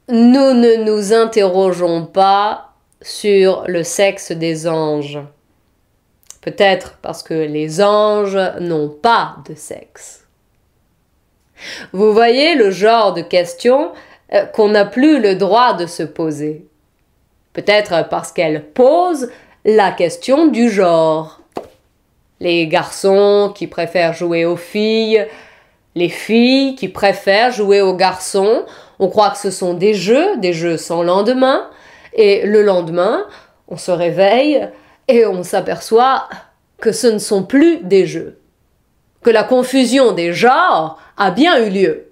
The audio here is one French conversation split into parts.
Nous ne nous interrogeons pas sur le sexe des anges. Peut-être parce que les anges n'ont pas de sexe. Vous voyez le genre de questions qu'on n'a plus le droit de se poser. Peut-être parce qu'elles posent la question du genre. Les garçons qui préfèrent jouer aux filles, les filles qui préfèrent jouer aux garçons, on croit que ce sont des jeux sans lendemain, et le lendemain, on se réveille et on s'aperçoit que ce ne sont plus des jeux, que la confusion des genres a bien eu lieu.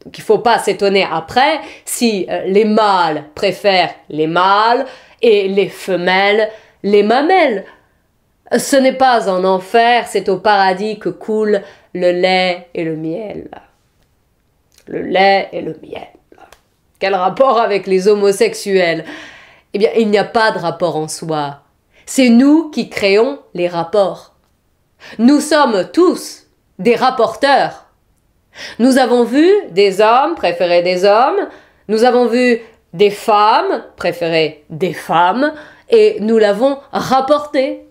Donc il ne faut pas s'étonner après si les mâles préfèrent les mâles et les femelles les mamelles. Ce n'est pas en enfer, c'est au paradis que coule le lait et le miel. Le lait et le miel. Quel rapport avec les homosexuels? Eh bien, il n'y a pas de rapport en soi. C'est nous qui créons les rapports. Nous sommes tous des rapporteurs. Nous avons vu des hommes préférer des hommes, nous avons vu des femmes préférer des femmes, et nous l'avons rapporté.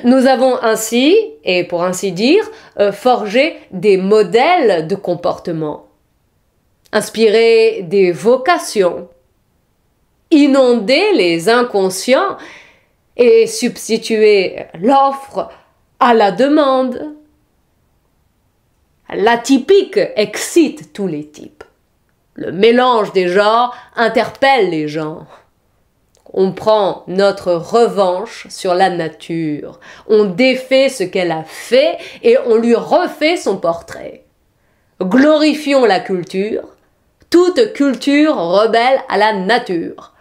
Nous avons ainsi, et pour ainsi dire, forgé des modèles de comportement, inspiré des vocations, inondé les inconscients et substitué l'offre à la demande. L'atypique excite tous les types. Le mélange des genres interpelle les gens. On prend notre revanche sur la nature. On défait ce qu'elle a fait et on lui refait son portrait. Glorifions la culture. Toute culture rebelle à la nature.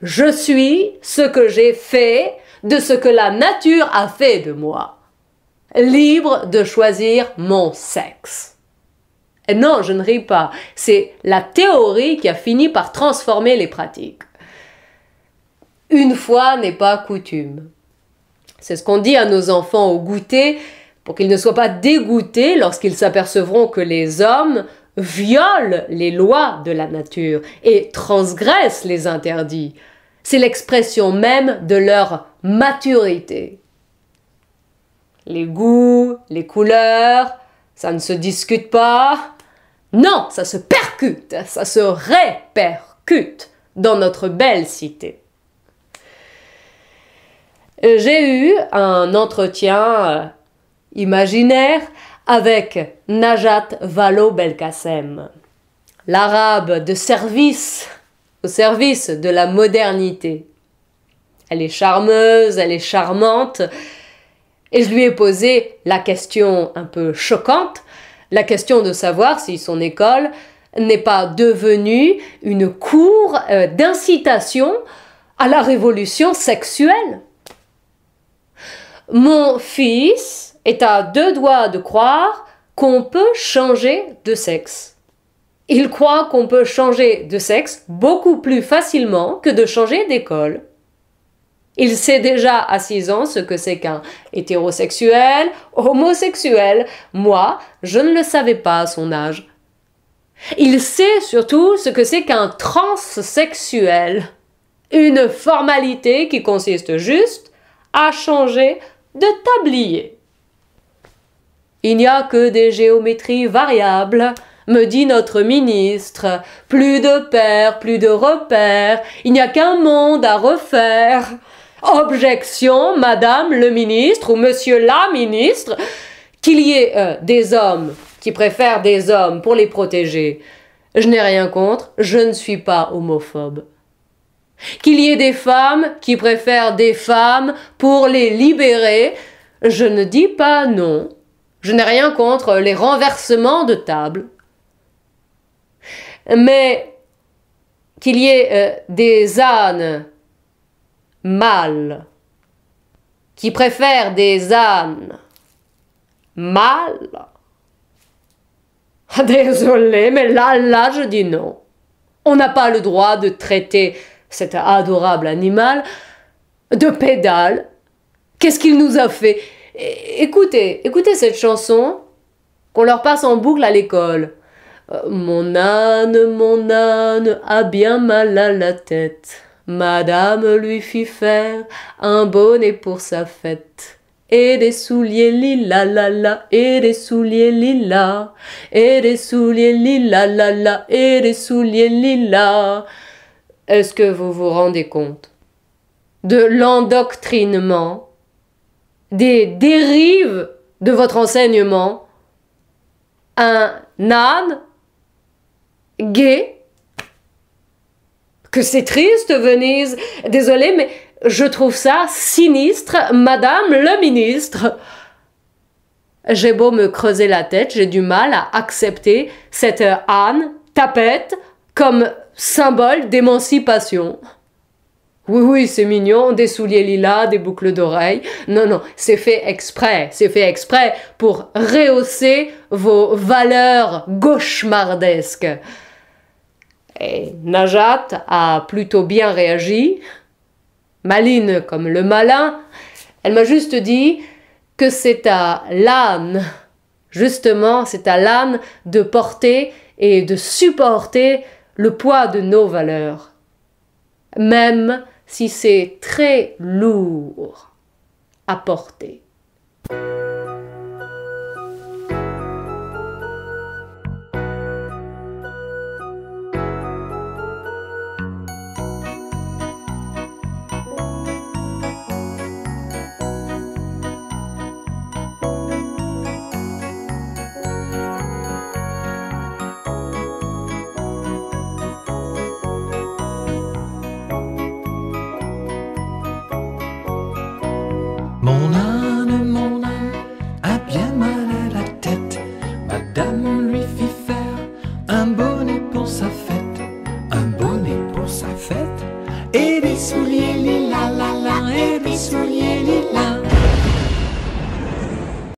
Je suis ce que j'ai fait de ce que la nature a fait de moi. Libre de choisir mon sexe. Et non, je ne ris pas. C'est la théorie qui a fini par transformer les pratiques. Une fois n'est pas coutume. C'est ce qu'on dit à nos enfants au goûter pour qu'ils ne soient pas dégoûtés lorsqu'ils s'apercevront que les hommes violent les lois de la nature et transgressent les interdits. C'est l'expression même de leur maturité. Les goûts, les couleurs, ça ne se discute pas. Non, ça se percute, ça se répercute dans notre belle cité. J'ai eu un entretien imaginaire avec Najat Vallaud-Belkacem, l'arabe de service, au service de la modernité. Elle est charmeuse, elle est charmante, et je lui ai posé la question un peu choquante, la question de savoir si son école n'est pas devenue une cour d'incitation à la révolution sexuelle. Mon fils est à deux doigts de croire qu'on peut changer de sexe. Il croit qu'on peut changer de sexe beaucoup plus facilement que de changer d'école. Il sait déjà à 6 ans ce que c'est qu'un hétérosexuel, homosexuel. Moi, je ne le savais pas à son âge. Il sait surtout ce que c'est qu'un transsexuel. Une formalité qui consiste juste à changer de tablier. Il n'y a que des géométries variables, me dit notre ministre. Plus de pères, plus de repères, il n'y a qu'un monde à refaire. Objection, madame le ministre ou monsieur la ministre, qu'il y ait des hommes qui préfèrent des hommes pour les protéger. Je n'ai rien contre, je ne suis pas homophobe. Qu'il y ait des femmes qui préfèrent des femmes pour les libérer, je ne dis pas non. Je n'ai rien contre les renversements de table. Mais qu'il y ait des ânes mâles qui préfèrent des ânes mâles, désolé, mais là, je dis non. On n'a pas le droit de traiter cet adorable animal de pédale. Qu'est-ce qu'il nous a fait? Écoutez cette chanson qu'on leur passe en boucle à l'école. Mon âne a bien mal à la tête. Madame lui fit faire un bonnet pour sa fête. Et des souliers lilas la la, et des souliers lilas, et des souliers lilas la la, et des souliers lilas. Est-ce que vous vous rendez compte de l'endoctrinement, des dérives de votre enseignement? Un âne gay? Que c'est triste, Venise. Désolée, mais je trouve ça sinistre, Madame le ministre. J'ai beau me creuser la tête, j'ai du mal à accepter cette âne tapette comme symbole d'émancipation. Oui, oui, c'est mignon, des souliers lilas, des boucles d'oreilles. Non, non, c'est fait exprès pour rehausser vos valeurs gauchemardesques. Et Najat a plutôt bien réagi, maline comme le malin. Elle m'a juste dit que c'est à l'âne, justement, c'est à l'âne de porter et de supporter le poids de nos valeurs, même si c'est très lourd à porter. Mon âme